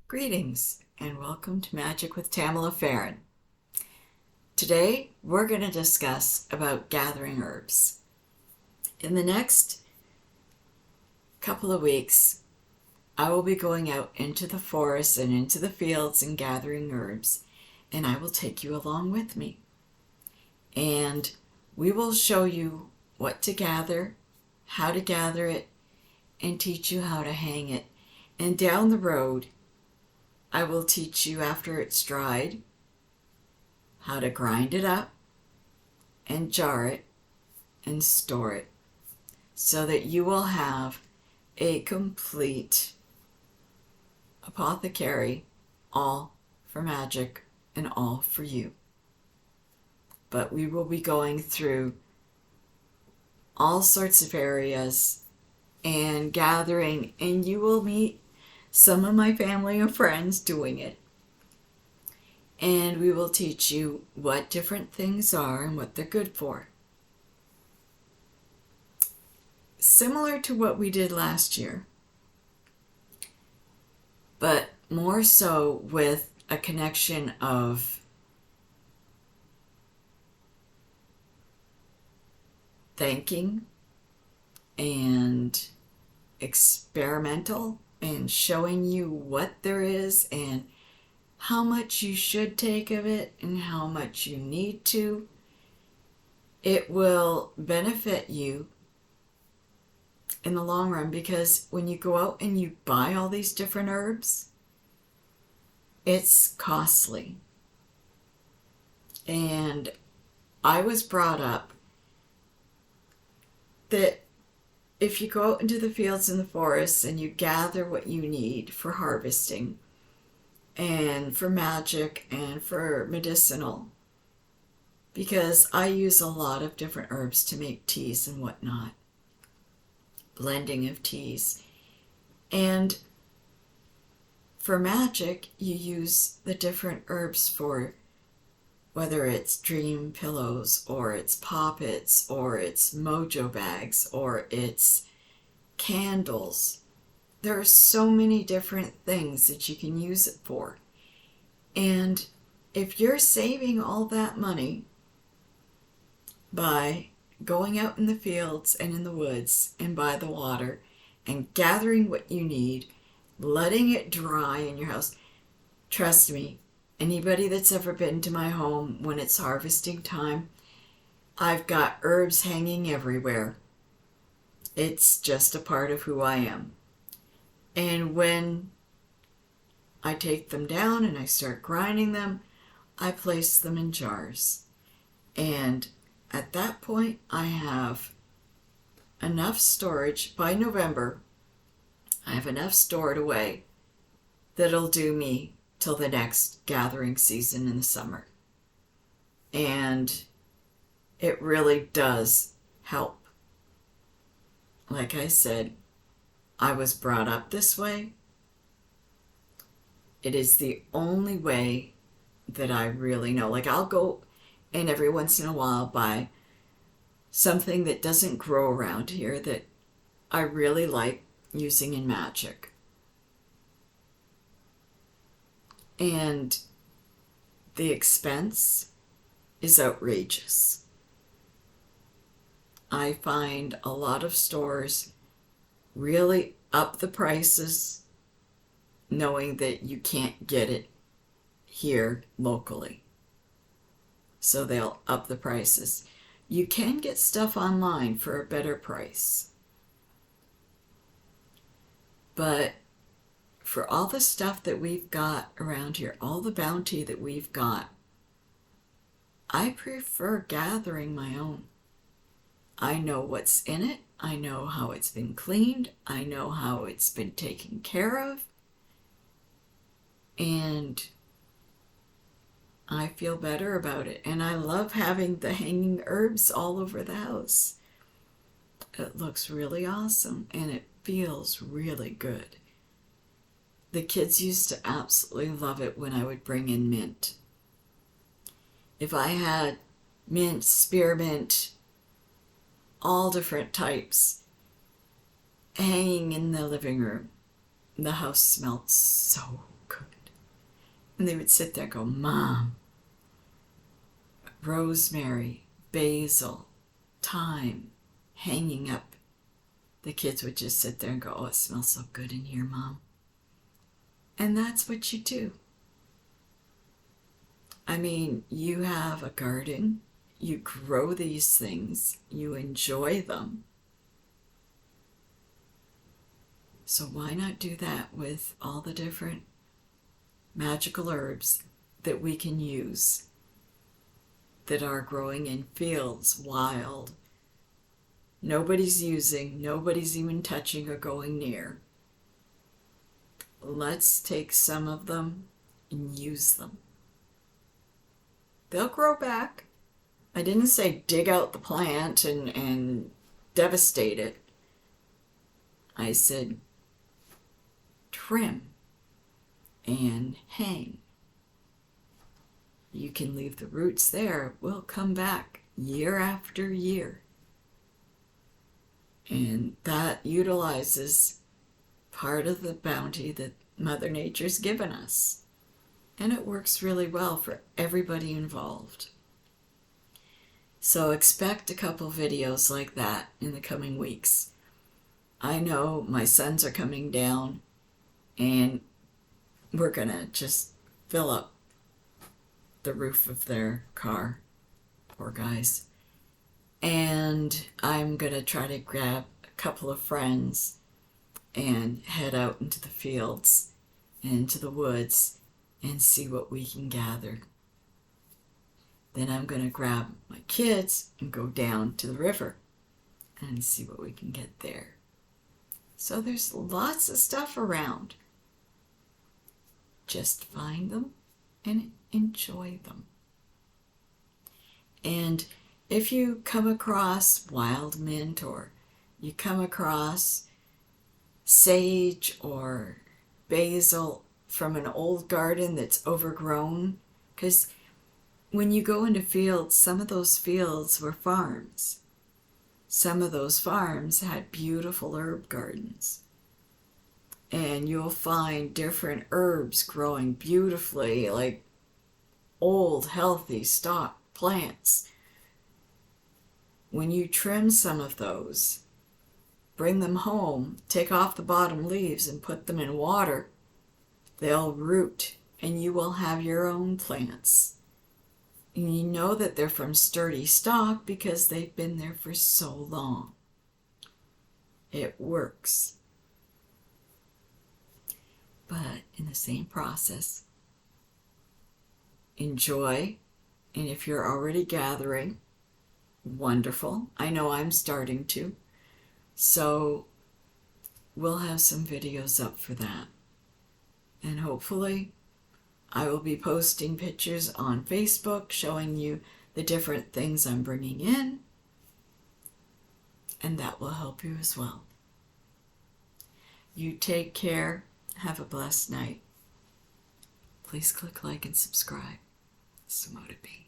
Greetings and welcome to Magic with Tamala Farron. Today we're going to discuss about gathering herbs. In the next couple of weeks, I will be going out into the forest and into the fields and gathering herbs, and I will take you along with me. And we will show you what to gather, how to gather it, and teach you how to hang it. And down the road, I will teach you after it's dried how to grind it up and jar it and store it so that you will have a complete apothecary, all for magic and all for you. But we will be going through all sorts of areas and gathering, and you will meet some of my family and friends doing it. And we will teach you what different things are and what they're good for. Similar to what we did last year, but more so with a connection of thanking and experimental and showing you what there is and how much you should take of it and how much you need to. It will benefit you in the long run, because when you go out and you buy all these different herbs, it's costly. And I was brought up that if you go out into the fields and the forests and you gather what you need for harvesting and for magic and for medicinal, because I use a lot of different herbs to make teas and whatnot, blending of teas. And for magic, you use the different herbs for whether it's dream pillows or it's poppets or it's mojo bags or it's candles. There are so many different things that you can use it for. And if you're saving all that money by going out in the fields and in the woods and by the water and gathering what you need, letting it dry in your house, trust me, anybody that's ever been to my home when it's harvesting time, I've got herbs hanging everywhere. It's just a part of who I am. And when I take them down and I start grinding them, I place them in jars. And at that point, I have enough storage. By November, I have enough stored away that'll do me till the next gathering season in the summer. And it really does help. Like I said, I was brought up this way. It is the only way that I really know. Like, I'll go and every once in a while buy something that doesn't grow around here that I really like using in magic. And the expense is outrageous. I find a lot of stores really up the prices, knowing that you can't get it here locally. So they'll up the prices. You can get stuff online for a better price. But for all the stuff that we've got around here, all the bounty that we've got, I prefer gathering my own. I know what's in it. I know how it's been cleaned. I know how it's been taken care of. And I feel better about it. And I love having the hanging herbs all over the house. It looks really awesome and it feels really good. The kids used to absolutely love it when I would bring in mint. If I had mint, spearmint, all different types hanging in the living room, the house smelled so good. And they would sit there and go, Mom, rosemary, basil, thyme, hanging up. The kids would just sit there and go, oh, it smells so good in here, Mom. And that's what you do. I mean, you have a garden, you grow these things, you enjoy them. So why not do that with all the different magical herbs that we can use that are growing in fields, wild. Nobody's using, nobody's even touching or going near. Let's take some of them and use them. They'll grow back. I didn't say dig out the plant and devastate it. I said trim and hang. You can leave the roots there. It will come back year after year. And that utilizes part of the bounty that Mother Nature's given us. And it works really well for everybody involved. So expect a couple videos like that in the coming weeks. I know my sons are coming down and we're gonna just fill up the roof of their car. Poor guys. And I'm gonna try to grab a couple of friends and head out into the fields and into the woods and see what we can gather. Then I'm gonna grab my kids and go down to the river and see what we can get there. So there's lots of stuff around. Just find them and enjoy them. And if you come across wild mint or you come across sage or basil from an old garden that's overgrown, because when you go into fields, some of those fields were farms. Some of those farms had beautiful herb gardens. And you'll find different herbs growing beautifully, like old, healthy stock plants. When you trim some of those, bring them home, take off the bottom leaves and put them in water, they'll root and you will have your own plants. And you know that they're from sturdy stock because they've been there for so long. It works. But in the same process, enjoy. And if you're already gathering, wonderful. I know I'm starting to. So we'll have some videos up for that. And hopefully I will be posting pictures on Facebook showing you the different things I'm bringing in. And that will help you as well. You take care. Have a blessed night. Please click like and subscribe. So motivate.